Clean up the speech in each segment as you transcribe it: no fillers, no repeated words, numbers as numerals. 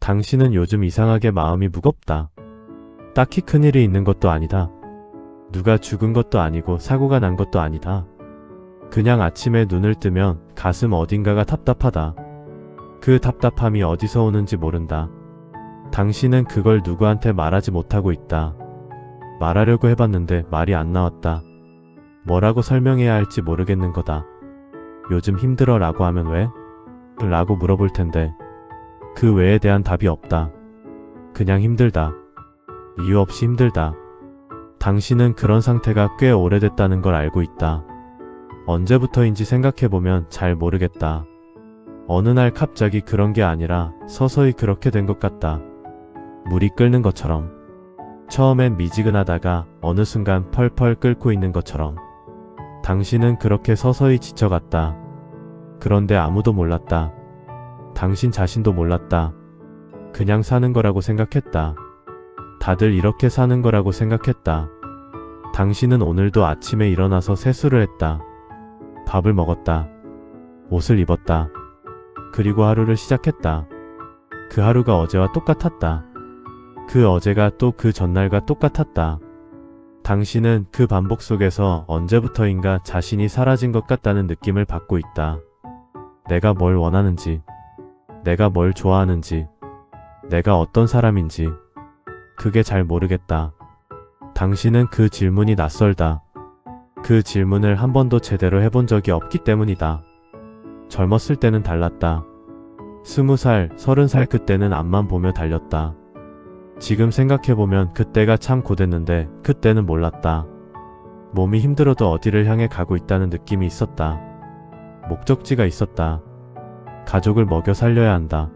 당신은 요즘 이상하게 마음이 무겁다. 딱히 큰일이 있는 것도 아니다. 누가 죽은 것도 아니고 사고가 난 것도 아니다. 그냥 아침에 눈을 뜨면 가슴 어딘가가 답답하다. 그 답답함이 어디서 오는지 모른다. 당신은 그걸 누구한테 말하지 못하고 있다. 말하려고 해봤는데 말이 안 나왔다. 뭐라고 설명해야 할지 모르겠는 거다. 요즘 힘들어 라고 하면 왜? 라고 물어볼 텐데 그 외에 대한 답이 없다. 그냥 힘들다. 이유 없이 힘들다. 당신은 그런 상태가 꽤 오래됐다는 걸 알고 있다. 언제부터인지 생각해보면 잘 모르겠다. 어느 날 갑자기 그런 게 아니라 서서히 그렇게 된 것 같다. 물이 끓는 것처럼. 처음엔 미지근하다가 어느 순간 펄펄 끓고 있는 것처럼. 당신은 그렇게 서서히 지쳐갔다. 그런데 아무도 몰랐다. 당신 자신도 몰랐다. 그냥 사는 거라고 생각했다. 다들 이렇게 사는 거라고 생각했다. 당신은 오늘도 아침에 일어나서 세수를 했다. 밥을 먹었다. 옷을 입었다. 그리고 하루를 시작했다. 그 하루가 어제와 똑같았다. 그 어제가 또 그 전날과 똑같았다. 당신은 그 반복 속에서 언제부터인가 자신이 사라진 것 같다는 느낌을 받고 있다. 내가 뭘 원하는지, 내가 뭘 좋아하는지, 내가 어떤 사람인지, 그게 잘 모르겠다. 당신은 그 질문이 낯설다. 그 질문을 한 번도 제대로 해본 적이 없기 때문이다. 젊었을 때는 달랐다. 20살, 30살 그때는 앞만 보며 달렸다. 지금 생각해보면 그때가 참 고됐는데 그때는 몰랐다. 몸이 힘들어도 어디를 향해 가고 있다는 느낌이 있었다. 목적지가 있었다. 가족을 먹여 살려야 한다.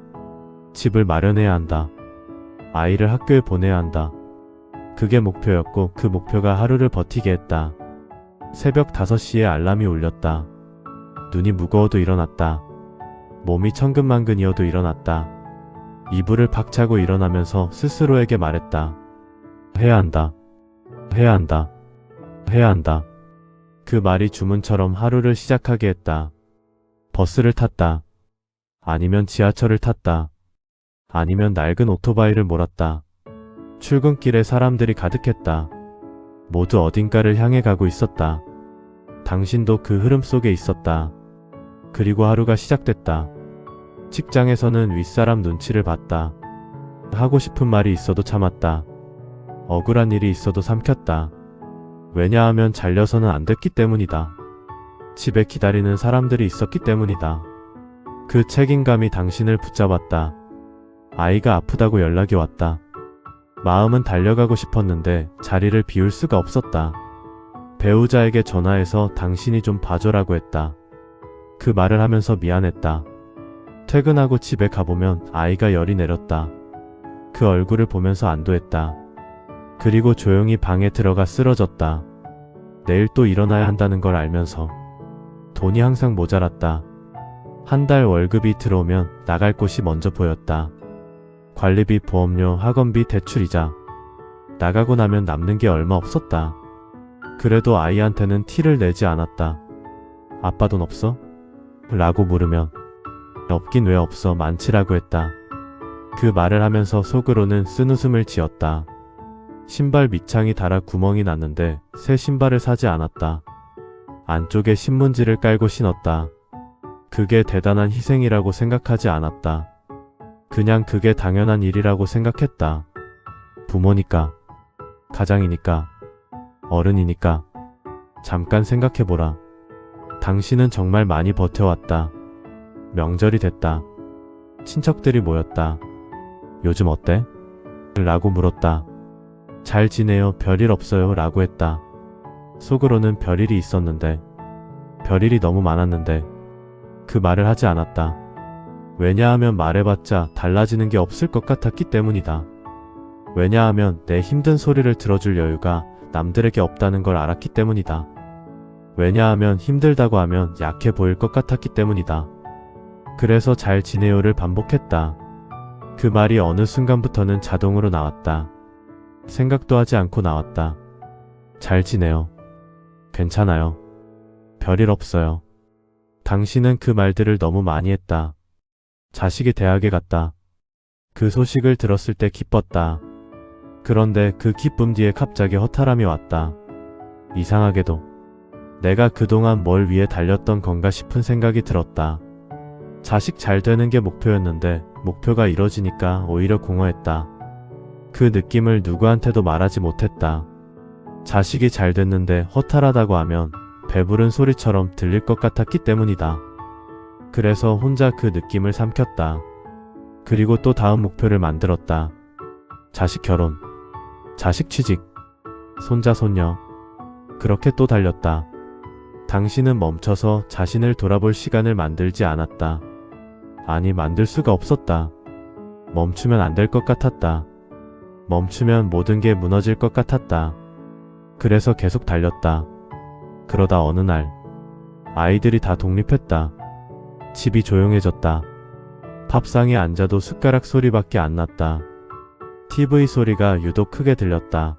집을 마련해야 한다. 아이를 학교에 보내야 한다. 그게 목표였고 그 목표가 하루를 버티게 했다. 새벽 5시에 알람이 울렸다. 눈이 무거워도 일어났다. 몸이 천근만근이어도 일어났다. 이불을 박차고 일어나면서 스스로에게 말했다. 해야 한다. 해야 한다. 해야 한다. 그 말이 주문처럼 하루를 시작하게 했다. 버스를 탔다. 아니면 지하철을 탔다. 아니면 낡은 오토바이를 몰았다. 출근길에 사람들이 가득했다. 모두 어딘가를 향해 가고 있었다. 당신도 그 흐름 속에 있었다. 그리고 하루가 시작됐다. 직장에서는 윗사람 눈치를 봤다. 하고 싶은 말이 있어도 참았다. 억울한 일이 있어도 삼켰다. 왜냐하면 잘려서는 안 됐기 때문이다. 집에 기다리는 사람들이 있었기 때문이다. 그 책임감이 당신을 붙잡았다. 아이가 아프다고 연락이 왔다. 마음은 달려가고 싶었는데 자리를 비울 수가 없었다. 배우자에게 전화해서 당신이 좀 봐줘라고 했다. 그 말을 하면서 미안했다. 퇴근하고 집에 가보면 아이가 열이 내렸다. 그 얼굴을 보면서 안도했다. 그리고 조용히 방에 들어가 쓰러졌다. 내일 또 일어나야 한다는 걸 알면서. 돈이 항상 모자랐다. 한 달 월급이 들어오면 나갈 곳이 먼저 보였다. 관리비, 보험료, 학원비, 대출이자. 나가고 나면 남는 게 얼마 없었다. 그래도 아이한테는 티를 내지 않았다. 아빠 돈 없어? 라고 물으면 없긴 왜 없어, 많지라고 했다. 그 말을 하면서 속으로는 쓴웃음을 지었다. 신발 밑창이 닳아 구멍이 났는데 새 신발을 사지 않았다. 안쪽에 신문지를 깔고 신었다. 그게 대단한 희생이라고 생각하지 않았다. 그냥 그게 당연한 일이라고 생각했다. 부모니까, 가장이니까, 어른이니까. 잠깐 생각해보라. 당신은 정말 많이 버텨왔다. 명절이 됐다. 친척들이 모였다. 요즘 어때? 라고 물었다. 잘 지내요, 별일 없어요 라고 했다. 속으로는 별일이 있었는데, 별일이 너무 많았는데 그 말을 하지 않았다. 왜냐하면 말해봤자 달라지는 게 없을 것 같았기 때문이다. 왜냐하면 내 힘든 소리를 들어줄 여유가 남들에게 없다는 걸 알았기 때문이다. 왜냐하면 힘들다고 하면 약해 보일 것 같았기 때문이다. 그래서 잘 지내요를 반복했다. 그 말이 어느 순간부터는 자동으로 나왔다. 생각도 하지 않고 나왔다. 잘 지내요. 괜찮아요. 별일 없어요. 당신은 그 말들을 너무 많이 했다. 자식이 대학에 갔다. 그 소식을 들었을 때 기뻤다. 그런데 그 기쁨 뒤에 갑자기 허탈함이 왔다. 이상하게도 내가 그동안 뭘 위해 달렸던 건가 싶은 생각이 들었다. 자식 잘 되는 게 목표였는데 목표가 이뤄지니까 오히려 공허했다. 그 느낌을 누구한테도 말하지 못했다. 자식이 잘 됐는데 허탈하다고 하면 배부른 소리처럼 들릴 것 같았기 때문이다. 그래서 혼자 그 느낌을 삼켰다. 그리고 또 다음 목표를 만들었다. 자식 결혼, 자식 취직, 손자 손녀. 그렇게 또 달렸다. 당신은 멈춰서 자신을 돌아볼 시간을 만들지 않았다. 아니, 만들 수가 없었다. 멈추면 안 될 것 같았다. 멈추면 모든 게 무너질 것 같았다. 그래서 계속 달렸다. 그러다 어느 날 아이들이 다 독립했다. 집이 조용해졌다. 밥상에 앉아도 숟가락 소리밖에 안 났다. TV 소리가 유독 크게 들렸다.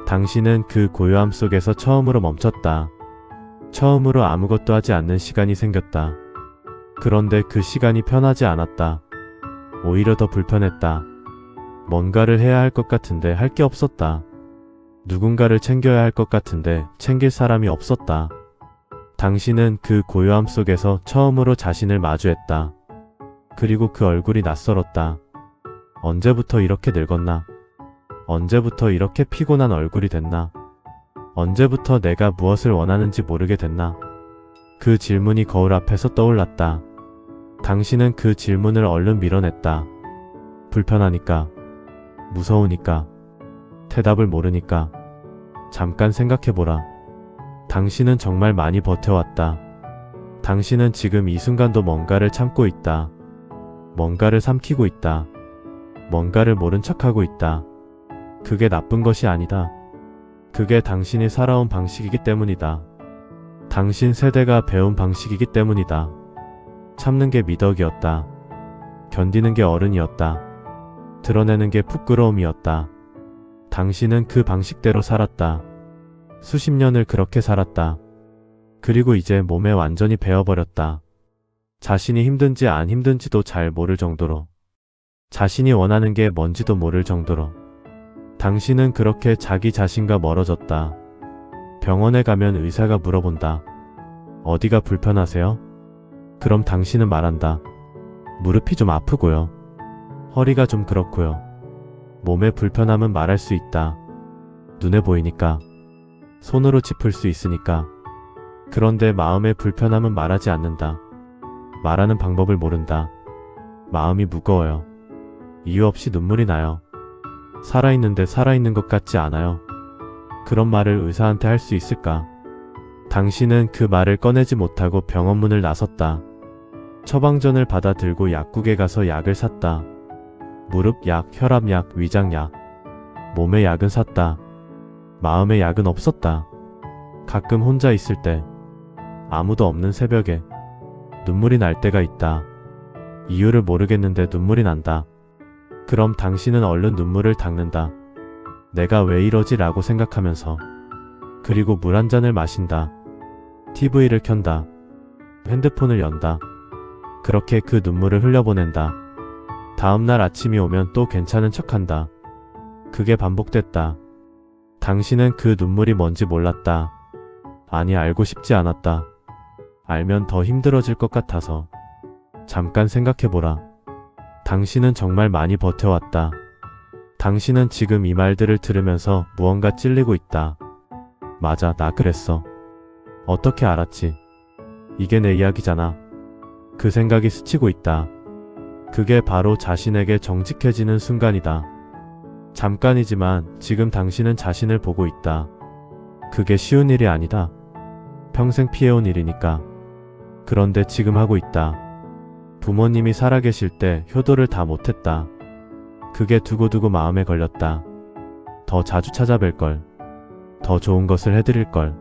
당신은 그 고요함 속에서 처음으로 멈췄다. 처음으로 아무것도 하지 않는 시간이 생겼다. 그런데 그 시간이 편하지 않았다. 오히려 더 불편했다. 뭔가를 해야 할 것 같은데 할 게 없었다. 누군가를 챙겨야 할 것 같은데 챙길 사람이 없었다. 당신은 그 고요함 속에서 처음으로 자신을 마주했다. 그리고 그 얼굴이 낯설었다. 언제부터 이렇게 늙었나? 언제부터 이렇게 피곤한 얼굴이 됐나? 언제부터 내가 무엇을 원하는지 모르게 됐나? 그 질문이 거울 앞에서 떠올랐다. 당신은 그 질문을 얼른 밀어냈다. 불편하니까, 무서우니까, 대답을 모르니까. 잠깐 생각해보라. 당신은 정말 많이 버텨왔다. 당신은 지금 이 순간도 뭔가를 참고 있다. 뭔가를 삼키고 있다. 뭔가를 모른 척하고 있다. 그게 나쁜 것이 아니다. 그게 당신이 살아온 방식이기 때문이다. 당신 세대가 배운 방식이기 때문이다. 참는 게 미덕이었다. 견디는 게 어른이었다. 드러내는 게 부끄러움이었다. 당신은 그 방식대로 살았다. 수십 년을 그렇게 살았다. 그리고 이제 몸에 완전히 배어버렸다. 자신이 힘든지 안 힘든지도 잘 모를 정도로. 자신이 원하는 게 뭔지도 모를 정도로. 당신은 그렇게 자기 자신과 멀어졌다. 병원에 가면 의사가 물어본다. 어디가 불편하세요? 그럼 당신은 말한다. 무릎이 좀 아프고요. 허리가 좀 그렇고요. 몸의 불편함은 말할 수 있다. 눈에 보이니까. 손으로 짚을 수 있으니까. 그런데 마음의 불편함은 말하지 않는다. 말하는 방법을 모른다. 마음이 무거워요. 이유 없이 눈물이 나요. 살아있는데 살아있는 것 같지 않아요. 그런 말을 의사한테 할 수 있을까? 당신은 그 말을 꺼내지 못하고 병원 문을 나섰다. 처방전을 받아 들고 약국에 가서 약을 샀다. 무릎 약, 혈압약, 위장약. 몸의 약은 샀다. 마음의 약은 없었다. 가끔 혼자 있을 때, 아무도 없는 새벽에 눈물이 날 때가 있다. 이유를 모르겠는데 눈물이 난다. 그럼 당신은 얼른 눈물을 닦는다. 내가 왜 이러지? 라고 생각하면서. 그리고 물 한 잔을 마신다. TV를 켠다. 핸드폰을 연다. 그렇게 그 눈물을 흘려보낸다. 다음날 아침이 오면 또 괜찮은 척한다. 그게 반복됐다. 당신은 그 눈물이 뭔지 몰랐다. 아니, 알고 싶지 않았다. 알면 더 힘들어질 것 같아서. 잠깐 생각해보라. 당신은 정말 많이 버텨왔다. 당신은 지금 이 말들을 들으면서 무언가 찔리고 있다. 맞아, 나 그랬어. 어떻게 알았지? 이게 내 이야기잖아. 그 생각이 스치고 있다. 그게 바로 자신에게 정직해지는 순간이다. 잠깐이지만 지금 당신은 자신을 보고 있다. 그게 쉬운 일이 아니다. 평생 피해온 일이니까. 그런데 지금 하고 있다. 부모님이 살아계실 때 효도를 다 못했다. 그게 두고두고 마음에 걸렸다. 더 자주 찾아뵐 걸. 더 좋은 것을 해드릴 걸.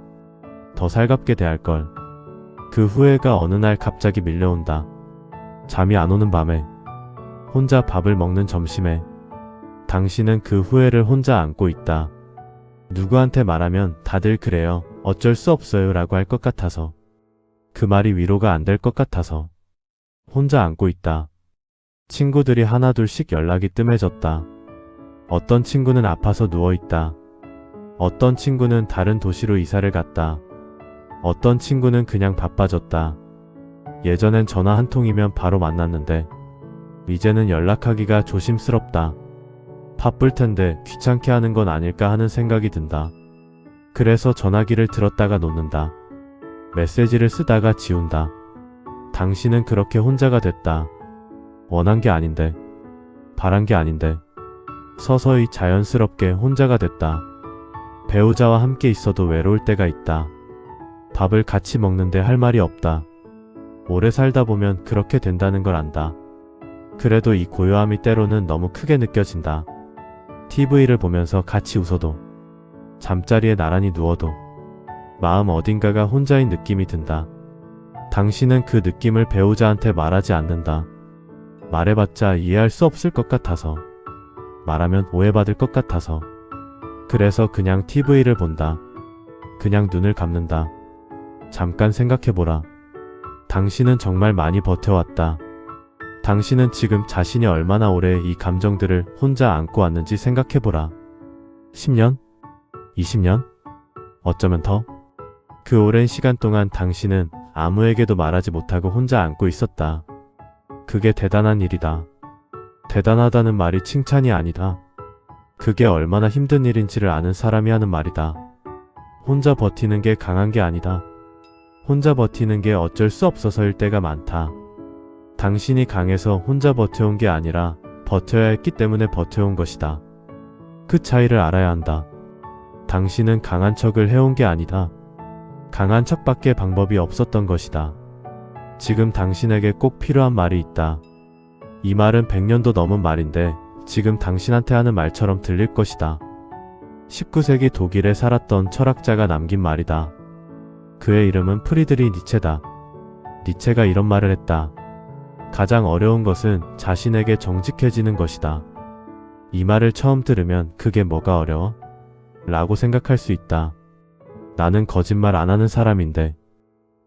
더 살갑게 대할 걸. 그 후회가 어느 날 갑자기 밀려온다. 잠이 안 오는 밤에. 혼자 밥을 먹는 점심에. 당신은 그 후회를 혼자 안고 있다. 누구한테 말하면 다들 그래요. 어쩔 수 없어요 라고 할 것 같아서. 그 말이 위로가 안 될 것 같아서. 혼자 안고 있다. 친구들이 하나둘씩 연락이 뜸해졌다. 어떤 친구는 아파서 누워있다. 어떤 친구는 다른 도시로 이사를 갔다. 어떤 친구는 그냥 바빠졌다. 예전엔 전화 한 통이면 바로 만났는데 이제는 연락하기가 조심스럽다. 바쁠 텐데 귀찮게 하는 건 아닐까 하는 생각이 든다. 그래서 전화기를 들었다가 놓는다. 메시지를 쓰다가 지운다. 당신은 그렇게 혼자가 됐다. 원한 게 아닌데, 바란 게 아닌데, 서서히 자연스럽게 혼자가 됐다. 배우자와 함께 있어도 외로울 때가 있다. 밥을 같이 먹는데 할 말이 없다. 오래 살다 보면 그렇게 된다는 걸 안다. 그래도 이 고요함이 때로는 너무 크게 느껴진다. TV를 보면서 같이 웃어도, 잠자리에 나란히 누워도, 마음 어딘가가 혼자인 느낌이 든다. 당신은 그 느낌을 배우자한테 말하지 않는다. 말해봤자 이해할 수 없을 것 같아서, 말하면 오해받을 것 같아서, 그래서 그냥 TV를 본다. 그냥 눈을 감는다. 잠깐 생각해보라. 당신은 정말 많이 버텨왔다. 당신은 지금 자신이 얼마나 오래 이 감정들을 혼자 안고 왔는지 생각해보라. 10년? 20년? 어쩌면 더? 그 오랜 시간 동안 당신은 아무에게도 말하지 못하고 혼자 안고 있었다. 그게 대단한 일이다. 대단하다는 말이 칭찬이 아니다. 그게 얼마나 힘든 일인지를 아는 사람이 하는 말이다. 혼자 버티는 게 강한 게 아니다. 혼자 버티는 게 어쩔 수 없어서일 때가 많다. 당신이 강해서 혼자 버텨온 게 아니라 버텨야 했기 때문에 버텨온 것이다. 그 차이를 알아야 한다. 당신은 강한 척을 해온 게 아니다. 강한 척밖에 방법이 없었던 것이다. 지금 당신에게 꼭 필요한 말이 있다. 이 말은 100년도 넘은 말인데 지금 당신한테 하는 말처럼 들릴 것이다. 19세기 독일에 살았던 철학자가 남긴 말이다. 그의 이름은 프리드리 니체다. 니체가 이런 말을 했다. 가장 어려운 것은 자신에게 정직해지는 것이다. 이 말을 처음 들으면 그게 뭐가 어려워? 라고 생각할 수 있다. 나는 거짓말 안 하는 사람인데,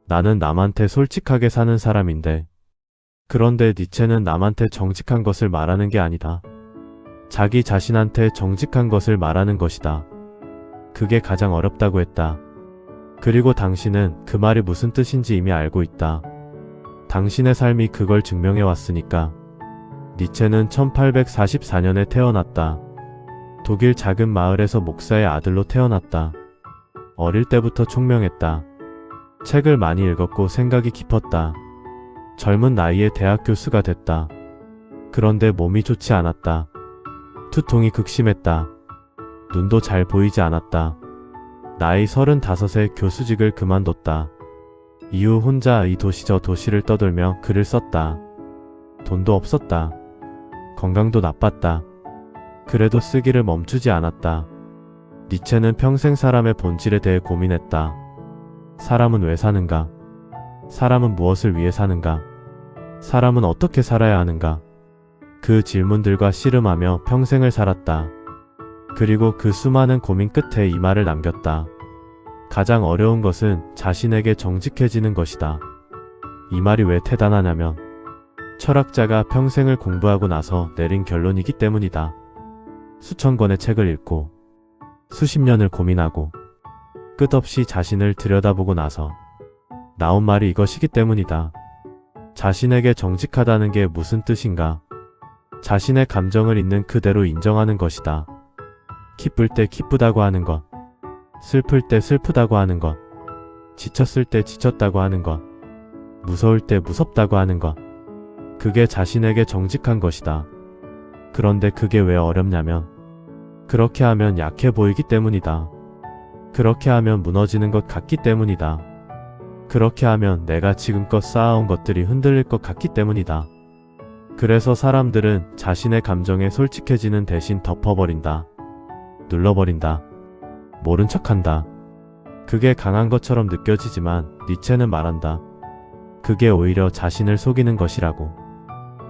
나는 남한테 솔직하게 사는 사람인데, 그런데 니체는 남한테 정직한 것을 말하는 게 아니다. 자기 자신한테 정직한 것을 말하는 것이다. 그게 가장 어렵다고 했다. 그리고 당신은 그 말이 무슨 뜻인지 이미 알고 있다. 당신의 삶이 그걸 증명해 왔으니까. 니체는 1844년에 태어났다. 독일 작은 마을에서 목사의 아들로 태어났다. 어릴 때부터 총명했다. 책을 많이 읽었고 생각이 깊었다. 젊은 나이에 대학 교수가 됐다. 그런데 몸이 좋지 않았다. 두통이 극심했다. 눈도 잘 보이지 않았다. 나이 35에 교수직을 그만뒀다. 이후 혼자 이 도시 저 도시를 떠돌며 글을 썼다. 돈도 없었다. 건강도 나빴다. 그래도 쓰기를 멈추지 않았다. 니체는 평생 사람의 본질에 대해 고민했다. 사람은 왜 사는가? 사람은 무엇을 위해 사는가? 사람은 어떻게 살아야 하는가? 그 질문들과 씨름하며 평생을 살았다. 그리고 그 수많은 고민 끝에 이 말을 남겼다. 가장 어려운 것은 자신에게 정직해지는 것이다. 이 말이 왜 대단하냐면 철학자가 평생을 공부하고 나서 내린 결론이기 때문이다. 수천 권의 책을 읽고 수십 년을 고민하고 끝없이 자신을 들여다보고 나서 나온 말이 이것이기 때문이다. 자신에게 정직하다는 게 무슨 뜻인가? 자신의 감정을 있는 그대로 인정하는 것이다. 기쁠 때 기쁘다고 하는 것, 슬플 때 슬프다고 하는 것, 지쳤을 때 지쳤다고 하는 것, 무서울 때 무섭다고 하는 것. 그게 자신에게 정직한 것이다. 그런데 그게 왜 어렵냐면 그렇게 하면 약해 보이기 때문이다. 그렇게 하면 무너지는 것 같기 때문이다. 그렇게 하면 내가 지금껏 쌓아온 것들이 흔들릴 것 같기 때문이다. 그래서 사람들은 자신의 감정에 솔직해지는 대신 덮어버린다. 눌러버린다. 모른 척한다. 그게 강한 것처럼 느껴지지만 니체는 말한다. 그게 오히려 자신을 속이는 것이라고.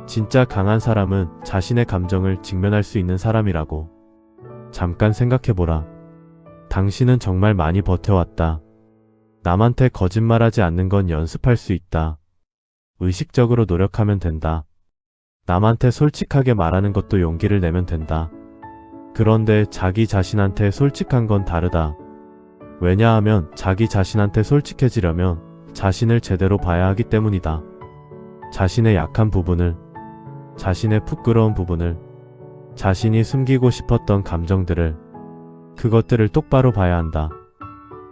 진짜 강한 사람은 자신의 감정을 직면할 수 있는 사람이라고. 잠깐 생각해보라. 당신은 정말 많이 버텨왔다. 남한테 거짓말하지 않는 건 연습할 수 있다. 의식적으로 노력하면 된다. 남한테 솔직하게 말하는 것도 용기를 내면 된다. 그런데 자기 자신한테 솔직한 건 다르다. 왜냐하면 자기 자신한테 솔직해지려면 자신을 제대로 봐야 하기 때문이다. 자신의 약한 부분을, 자신의 부끄러운 부분을, 자신이 숨기고 싶었던 감정들을, 그것들을 똑바로 봐야 한다.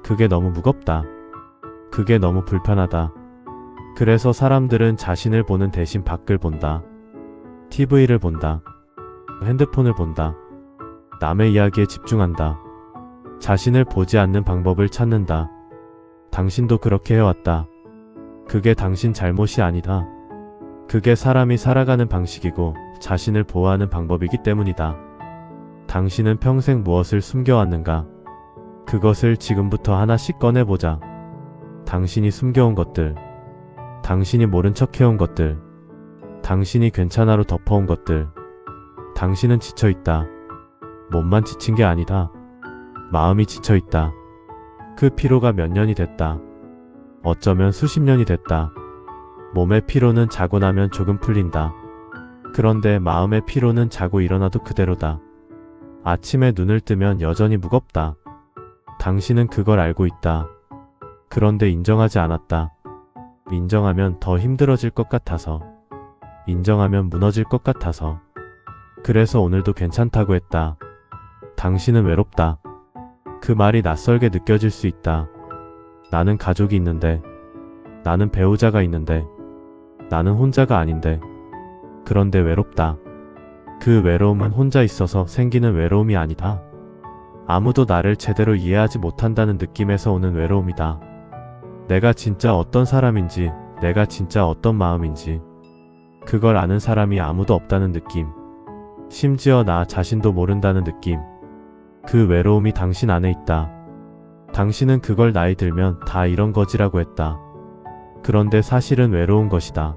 그게 너무 무겁다. 그게 너무 불편하다. 그래서 사람들은 자신을 보는 대신 밖을 본다. TV를 본다. 핸드폰을 본다. 남의 이야기에 집중한다. 자신을 보지 않는 방법을 찾는다. 당신도 그렇게 해왔다. 그게 당신 잘못이 아니다. 그게 사람이 살아가는 방식이고 자신을 보호하는 방법이기 때문이다. 당신은 평생 무엇을 숨겨왔는가? 그것을 지금부터 하나씩 꺼내보자. 당신이 숨겨온 것들, 당신이 모른 척 해온 것들, 당신이 괜찮아로 덮어온 것들. 당신은 지쳐있다. 몸만 지친 게 아니다. 마음이 지쳐있다. 그 피로가 몇 년이 됐다. 어쩌면 수십 년이 됐다. 몸의 피로는 자고 나면 조금 풀린다. 그런데 마음의 피로는 자고 일어나도 그대로다. 아침에 눈을 뜨면 여전히 무겁다. 당신은 그걸 알고 있다. 그런데 인정하지 않았다. 인정하면 더 힘들어질 것 같아서. 인정하면 무너질 것 같아서. 그래서 오늘도 괜찮다고 했다. 당신은 외롭다. 그 말이 낯설게 느껴질 수 있다. 나는 가족이 있는데, 나는 배우자가 있는데, 나는 혼자가 아닌데. 그런데 외롭다. 그 외로움은 혼자 있어서 생기는 외로움이 아니다. 아무도 나를 제대로 이해하지 못한다는 느낌에서 오는 외로움이다. 내가 진짜 어떤 사람인지, 내가 진짜 어떤 마음인지, 그걸 아는 사람이 아무도 없다는 느낌. 심지어 나 자신도 모른다는 느낌. 그 외로움이 당신 안에 있다. 당신은 그걸 나이 들면 다 이런 거지라고 했다. 그런데 사실은 외로운 것이다.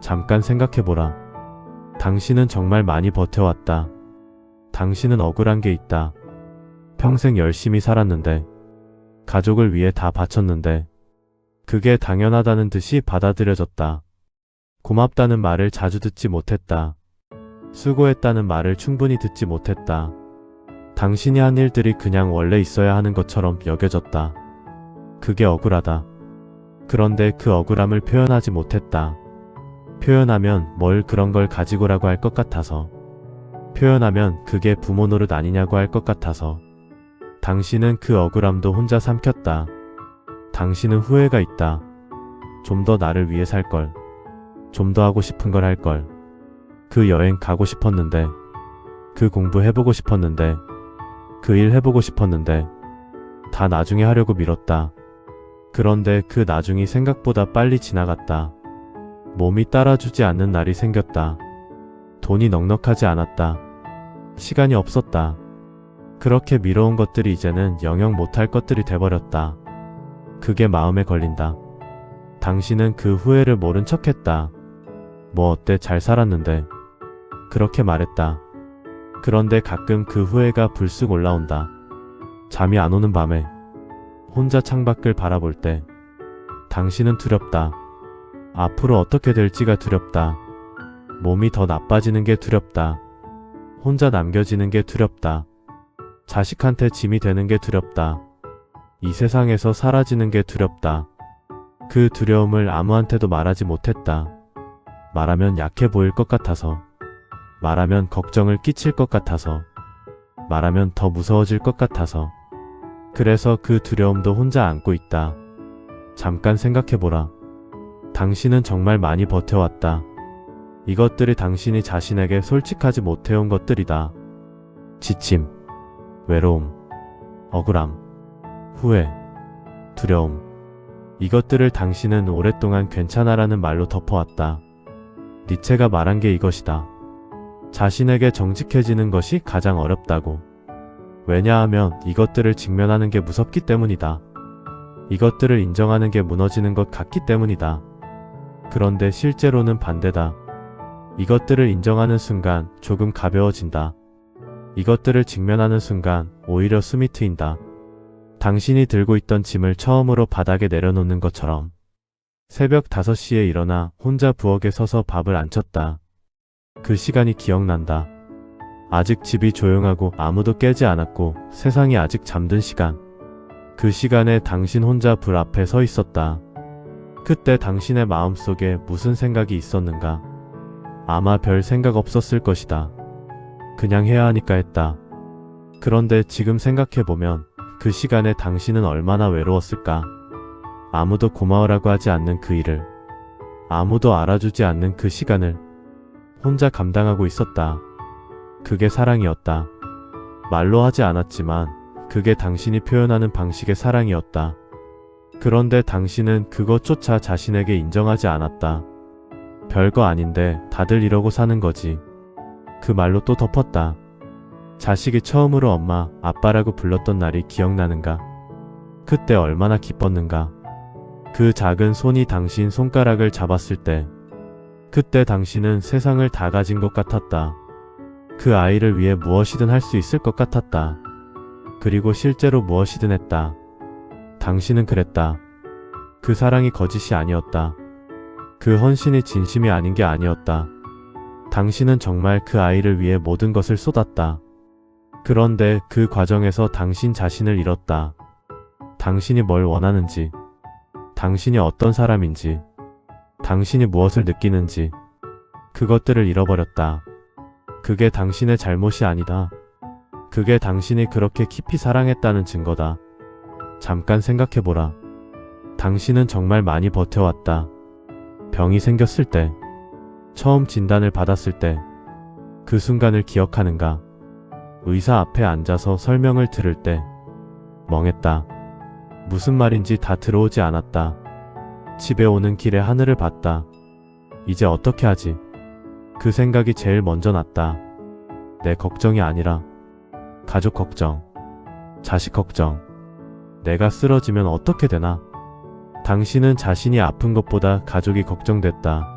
잠깐 생각해보라. 당신은 정말 많이 버텨왔다. 당신은 억울한 게 있다. 평생 열심히 살았는데, 가족을 위해 다 바쳤는데, 그게 당연하다는 듯이 받아들여졌다. 고맙다는 말을 자주 듣지 못했다. 수고했다는 말을 충분히 듣지 못했다. 당신이 한 일들이 그냥 원래 있어야 하는 것처럼 여겨졌다. 그게 억울하다. 그런데 그 억울함을 표현하지 못했다. 표현하면 뭘 그런 걸 가지고라고 할 것 같아서. 표현하면 그게 부모 노릇 아니냐고 할 것 같아서. 당신은 그 억울함도 혼자 삼켰다. 당신은 후회가 있다. 좀 더 나를 위해 살 걸. 좀 더 하고 싶은 걸 할 걸. 그 여행 가고 싶었는데, 그 공부 해보고 싶었는데, 그 일 해보고 싶었는데, 다 나중에 하려고 미뤘다. 그런데 그 나중이 생각보다 빨리 지나갔다. 몸이 따라주지 않는 날이 생겼다. 돈이 넉넉하지 않았다. 시간이 없었다. 그렇게 미뤄온 것들이 이제는 영영 못할 것들이 돼버렸다. 그게 마음에 걸린다. 당신은 그 후회를 모른 척했다. 뭐 어때 잘 살았는데. 그렇게 말했다. 그런데 가끔 그 후회가 불쑥 올라온다. 잠이 안 오는 밤에 혼자 창밖을 바라볼 때 당신은 두렵다. 앞으로 어떻게 될지가 두렵다. 몸이 더 나빠지는 게 두렵다. 혼자 남겨지는 게 두렵다. 자식한테 짐이 되는 게 두렵다. 이 세상에서 사라지는 게 두렵다. 그 두려움을 아무한테도 말하지 못했다. 말하면 약해 보일 것 같아서. 말하면 걱정을 끼칠 것 같아서. 말하면 더 무서워질 것 같아서. 그래서 그 두려움도 혼자 안고 있다. 잠깐 생각해보라. 당신은 정말 많이 버텨왔다. 이것들이 당신이 자신에게 솔직하지 못해온 것들이다. 지침, 외로움, 억울함, 후회, 두려움. 이것들을 당신은 오랫동안 괜찮아라는 말로 덮어왔다. 니체가 말한 게 이것이다. 자신에게 정직해지는 것이 가장 어렵다고. 왜냐하면 이것들을 직면하는 게 무섭기 때문이다. 이것들을 인정하는 게 무너지는 것 같기 때문이다. 그런데 실제로는 반대다. 이것들을 인정하는 순간 조금 가벼워진다. 이것들을 직면하는 순간 오히려 숨이 트인다. 당신이 들고 있던 짐을 처음으로 바닥에 내려놓는 것처럼. 새벽 5시에 일어나 혼자 부엌에 서서 밥을 안 쳤다. 그 시간이 기억난다. 아직 집이 조용하고 아무도 깨지 않았고 세상이 아직 잠든 시간. 그 시간에 당신 혼자 불 앞에 서 있었다. 그때 당신의 마음속에 무슨 생각이 있었는가? 아마 별 생각 없었을 것이다. 그냥 해야 하니까 했다. 그런데 지금 생각해보면 그 시간에 당신은 얼마나 외로웠을까? 아무도 고마워라고 하지 않는 그 일을, 아무도 알아주지 않는 그 시간을 혼자 감당하고 있었다. 그게 사랑이었다. 말로 하지 않았지만 그게 당신이 표현하는 방식의 사랑이었다. 그런데 당신은 그것조차 자신에게 인정하지 않았다. 별거 아닌데 다들 이러고 사는 거지. 그 말로 또 덮었다. 자식이 처음으로 엄마, 아빠라고 불렀던 날이 기억나는가? 그때 얼마나 기뻤는가? 그 작은 손이 당신 손가락을 잡았을 때, 그때 당신은 세상을 다 가진 것 같았다. 그 아이를 위해 무엇이든 할 수 있을 것 같았다. 그리고 실제로 무엇이든 했다. 당신은 그랬다. 그 사랑이 거짓이 아니었다. 그 헌신이 진심이 아닌 게 아니었다. 당신은 정말 그 아이를 위해 모든 것을 쏟았다. 그런데 그 과정에서 당신 자신을 잃었다. 당신이 뭘 원하는지, 당신이 어떤 사람인지, 당신이 무엇을 느끼는지, 그것들을 잃어버렸다. 그게 당신의 잘못이 아니다. 그게 당신이 그렇게 깊이 사랑했다는 증거다. 잠깐 생각해보라. 당신은 정말 많이 버텨왔다. 병이 생겼을 때, 처음 진단을 받았을 때, 그 순간을 기억하는가? 의사 앞에 앉아서 설명을 들을 때, 멍했다. 무슨 말인지 다 들어오지 않았다. 집에 오는 길에 하늘을 봤다. 이제 어떻게 하지? 그 생각이 제일 먼저 났다. 내 걱정이 아니라 가족 걱정, 자식 걱정. 내가 쓰러지면 어떻게 되나? 당신은 자신이 아픈 것보다 가족이 걱정됐다.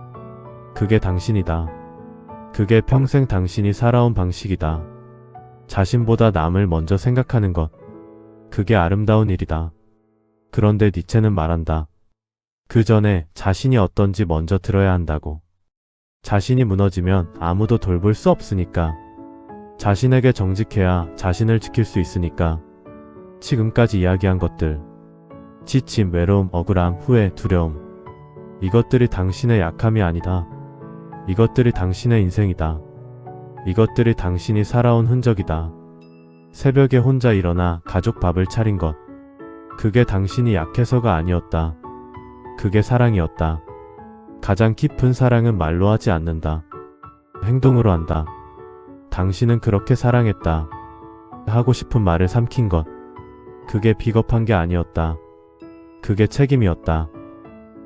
그게 당신이다. 그게 평생 당신이 살아온 방식이다. 자신보다 남을 먼저 생각하는 것. 그게 아름다운 일이다. 그런데 니체는 말한다. 그 전에 자신이 어떤지 먼저 들어야 한다고. 자신이 무너지면 아무도 돌볼 수 없으니까. 자신에게 정직해야 자신을 지킬 수 있으니까. 지금까지 이야기한 것들, 지침, 외로움, 억울함, 후회, 두려움, 이것들이 당신의 약함이 아니다. 이것들이 당신의 인생이다. 이것들이 당신이 살아온 흔적이다. 새벽에 혼자 일어나 가족 밥을 차린 것, 그게 당신이 약해서가 아니었다. 그게 사랑이었다. 가장 깊은 사랑은 말로 하지 않는다. 행동으로 한다. 당신은 그렇게 사랑했다. 하고 싶은 말을 삼킨 것, 그게 비겁한 게 아니었다. 그게 책임이었다.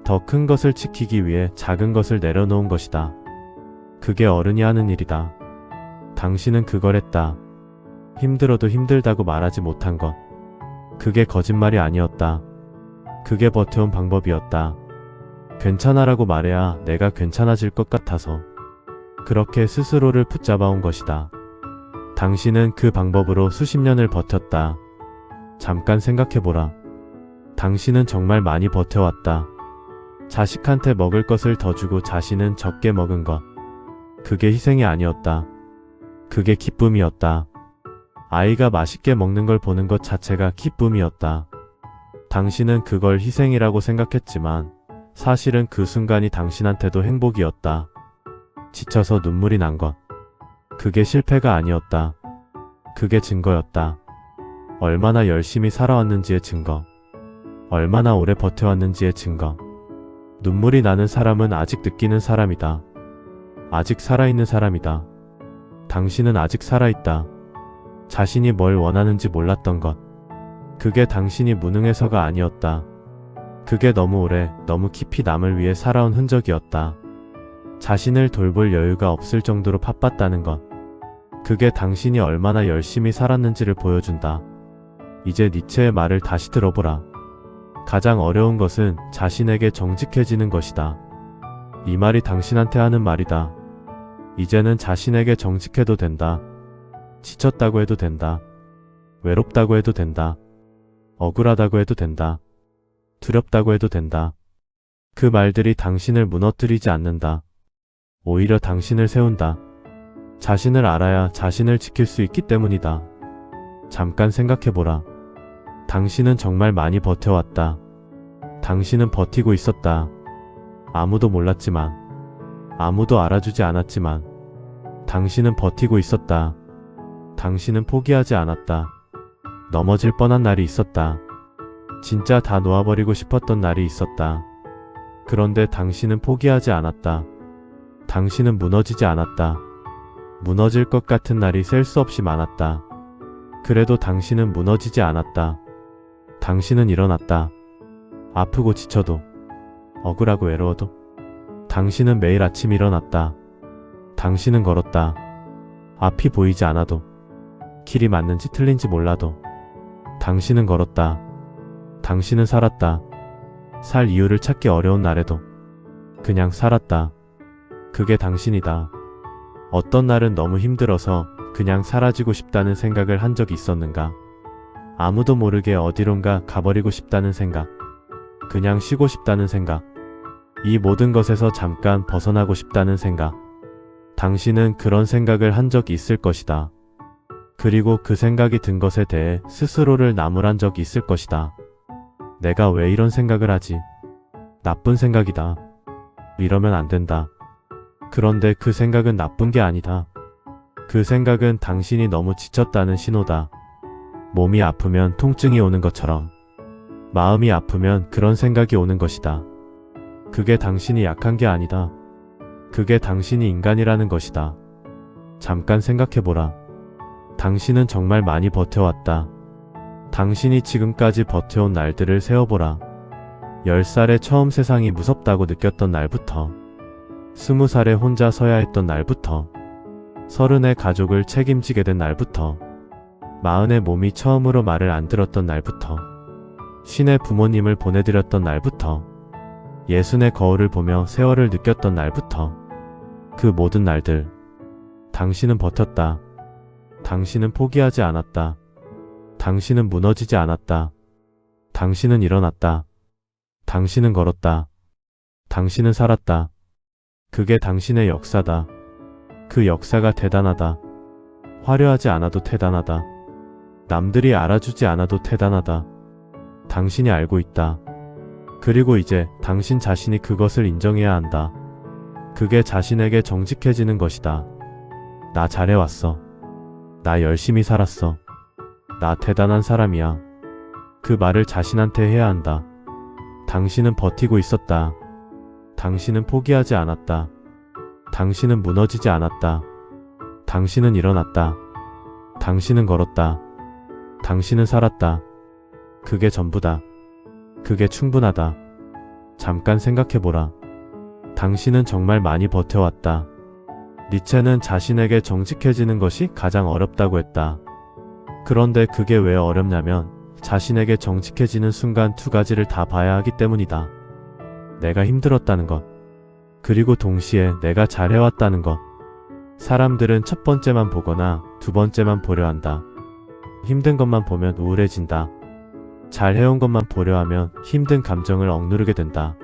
더 큰 것을 지키기 위해 작은 것을 내려놓은 것이다. 그게 어른이 하는 일이다. 당신은 그걸 했다. 힘들어도 힘들다고 말하지 못한 것, 그게 거짓말이 아니었다. 그게 버텨온 방법이었다. 괜찮아라고 말해야 내가 괜찮아질 것 같아서 그렇게 스스로를 붙잡아온 것이다. 당신은 그 방법으로 수십 년을 버텼다. 잠깐 생각해보라. 당신은 정말 많이 버텨왔다. 자식한테 먹을 것을 더 주고 자신은 적게 먹은 것, 그게 희생이 아니었다. 그게 기쁨이었다. 아이가 맛있게 먹는 걸 보는 것 자체가 기쁨이었다. 당신은 그걸 희생이라고 생각했지만 사실은 그 순간이 당신한테도 행복이었다. 지쳐서 눈물이 난 것, 그게 실패가 아니었다. 그게 증거였다. 얼마나 열심히 살아왔는지의 증거, 얼마나 오래 버텨왔는지의 증거. 눈물이 나는 사람은 아직 느끼는 사람이다. 아직 살아있는 사람이다. 당신은 아직 살아있다. 자신이 뭘 원하는지 몰랐던 것, 그게 당신이 무능해서가 아니었다. 그게 너무 오래, 너무 깊이 남을 위해 살아온 흔적이었다. 자신을 돌볼 여유가 없을 정도로 바빴다는 것, 그게 당신이 얼마나 열심히 살았는지를 보여준다. 이제 니체의 말을 다시 들어보라. 가장 어려운 것은 자신에게 정직해지는 것이다. 이 말이 당신한테 하는 말이다. 이제는 자신에게 정직해도 된다. 지쳤다고 해도 된다. 외롭다고 해도 된다. 억울하다고 해도 된다. 두렵다고 해도 된다. 그 말들이 당신을 무너뜨리지 않는다. 오히려 당신을 세운다. 자신을 알아야 자신을 지킬 수 있기 때문이다. 잠깐 생각해보라. 당신은 정말 많이 버텨왔다. 당신은 버티고 있었다. 아무도 몰랐지만, 아무도 알아주지 않았지만, 당신은 버티고 있었다. 당신은 포기하지 않았다. 넘어질 뻔한 날이 있었다. 진짜 다 놓아버리고 싶었던 날이 있었다. 그런데 당신은 포기하지 않았다. 당신은 무너지지 않았다. 무너질 것 같은 날이 셀 수 없이 많았다. 그래도 당신은 무너지지 않았다. 당신은 일어났다. 아프고 지쳐도, 억울하고 외로워도. 당신은 매일 아침 일어났다. 당신은 걸었다. 앞이 보이지 않아도, 길이 맞는지 틀린지 몰라도. 당신은 걸었다. 당신은 살았다. 살 이유를 찾기 어려운 날에도 그냥 살았다. 그게 당신이다. 어떤 날은 너무 힘들어서 그냥 사라지고 싶다는 생각을 한 적이 있었는가? 아무도 모르게 어디론가 가버리고 싶다는 생각. 그냥 쉬고 싶다는 생각. 이 모든 것에서 잠깐 벗어나고 싶다는 생각. 당신은 그런 생각을 한 적이 있을 것이다. 그리고 그 생각이 든 것에 대해 스스로를 나무란 적이 있을 것이다. 내가 왜 이런 생각을 하지? 나쁜 생각이다. 이러면 안 된다. 그런데 그 생각은 나쁜 게 아니다. 그 생각은 당신이 너무 지쳤다는 신호다. 몸이 아프면 통증이 오는 것처럼 마음이 아프면 그런 생각이 오는 것이다. 그게 당신이 약한 게 아니다. 그게 당신이 인간이라는 것이다. 잠깐 생각해보라. 당신은 정말 많이 버텨왔다. 당신이 지금까지 버텨온 날들을 세어보라. 10살에 처음 세상이 무섭다고 느꼈던 날부터, 20살에 혼자 서야 했던 날부터, 30에 가족을 책임지게 된 날부터, 40에 몸이 처음으로 말을 안 들었던 날부터, 50에 부모님을 보내드렸던 날부터, 60의 거울을 보며 세월을 느꼈던 날부터, 그 모든 날들, 당신은 버텼다. 당신은 포기하지 않았다. 당신은 무너지지 않았다. 당신은 일어났다. 당신은 걸었다. 당신은 살았다. 그게 당신의 역사다. 그 역사가 대단하다. 화려하지 않아도 대단하다. 남들이 알아주지 않아도 대단하다. 당신이 알고 있다. 그리고 이제 당신 자신이 그것을 인정해야 한다. 그게 자신에게 정직해지는 것이다. 나 잘해왔어. 나 열심히 살았어. 나 대단한 사람이야. 그 말을 자신한테 해야 한다. 당신은 버티고 있었다. 당신은 포기하지 않았다. 당신은 무너지지 않았다. 당신은 일어났다. 당신은 걸었다. 당신은 살았다. 그게 전부다. 그게 충분하다. 잠깐 생각해보라. 당신은 정말 많이 버텨왔다. 니체는 자신에게 정직해지는 것이 가장 어렵다고 했다. 그런데 그게 왜 어렵냐면 자신에게 정직해지는 순간 두 가지를 다 봐야 하기 때문이다. 내가 힘들었다는 것, 그리고 동시에 내가 잘해왔다는 것. 사람들은 첫 번째만 보거나 두 번째만 보려 한다. 힘든 것만 보면 우울해진다. 잘해온 것만 보려 하면 힘든 감정을 억누르게 된다.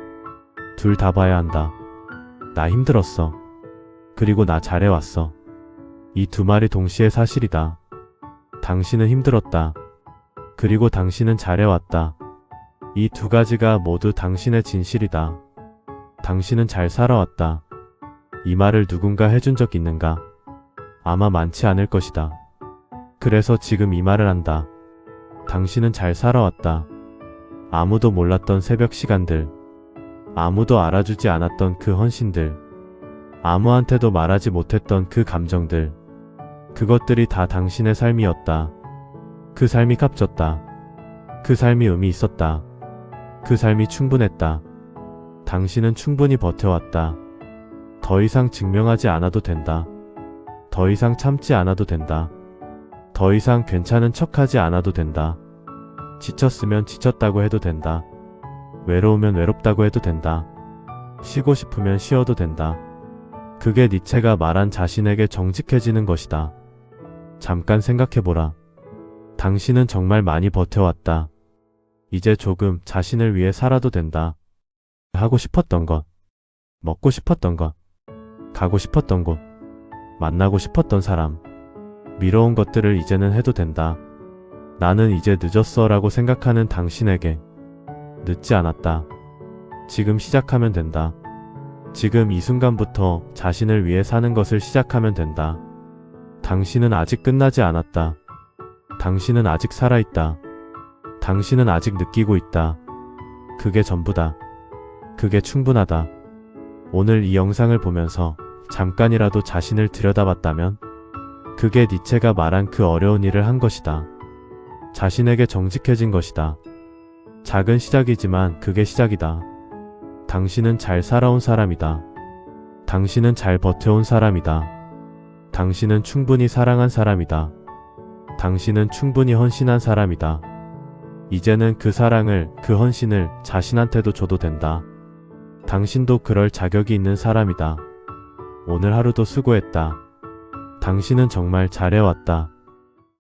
둘 다 봐야 한다. 나 힘들었어. 그리고 나 잘해왔어. 이 두 말이 동시에 사실이다. 당신은 힘들었다. 그리고 당신은 잘해왔다. 이 두 가지가 모두 당신의 진실이다. 당신은 잘 살아왔다. 이 말을 누군가 해준 적 있는가? 아마 많지 않을 것이다. 그래서 지금 이 말을 한다. 당신은 잘 살아왔다. 아무도 몰랐던 새벽 시간들, 아무도 알아주지 않았던 그 헌신들, 아무한테도 말하지 못했던 그 감정들, 그것들이 다 당신의 삶이었다. 그 삶이 값졌다. 그 삶이 의미 있었다. 그 삶이 충분했다. 당신은 충분히 버텨왔다. 더 이상 증명하지 않아도 된다. 더 이상 참지 않아도 된다. 더 이상 괜찮은 척하지 않아도 된다. 지쳤으면 지쳤다고 해도 된다. 외로우면 외롭다고 해도 된다. 쉬고 싶으면 쉬어도 된다. 그게 니체가 말한 자신에게 정직해지는 것이다. 잠깐 생각해보라. 당신은 정말 많이 버텨왔다. 이제 조금 자신을 위해 살아도 된다. 하고 싶었던 것, 먹고 싶었던 것, 가고 싶었던 곳, 만나고 싶었던 사람, 미뤄온 것들을 이제는 해도 된다. 나는 이제 늦었어 라고 생각하는 당신에게 늦지 않았다. 지금 시작하면 된다. 지금 이 순간부터 자신을 위해 사는 것을 시작하면 된다. 당신은 아직 끝나지 않았다. 당신은 아직 살아있다. 당신은 아직 느끼고 있다. 그게 전부다. 그게 충분하다. 오늘 이 영상을 보면서 잠깐이라도 자신을 들여다봤다면 그게 니체가 말한 그 어려운 일을 한 것이다. 자신에게 정직해진 것이다. 작은 시작이지만 그게 시작이다. 당신은 잘 살아온 사람이다. 당신은 잘 버텨온 사람이다. 당신은 충분히 사랑한 사람이다. 당신은 충분히 헌신한 사람이다. 이제는 그 사랑을, 그 헌신을 자신한테도 줘도 된다. 당신도 그럴 자격이 있는 사람이다. 오늘 하루도 수고했다. 당신은 정말 잘해왔다.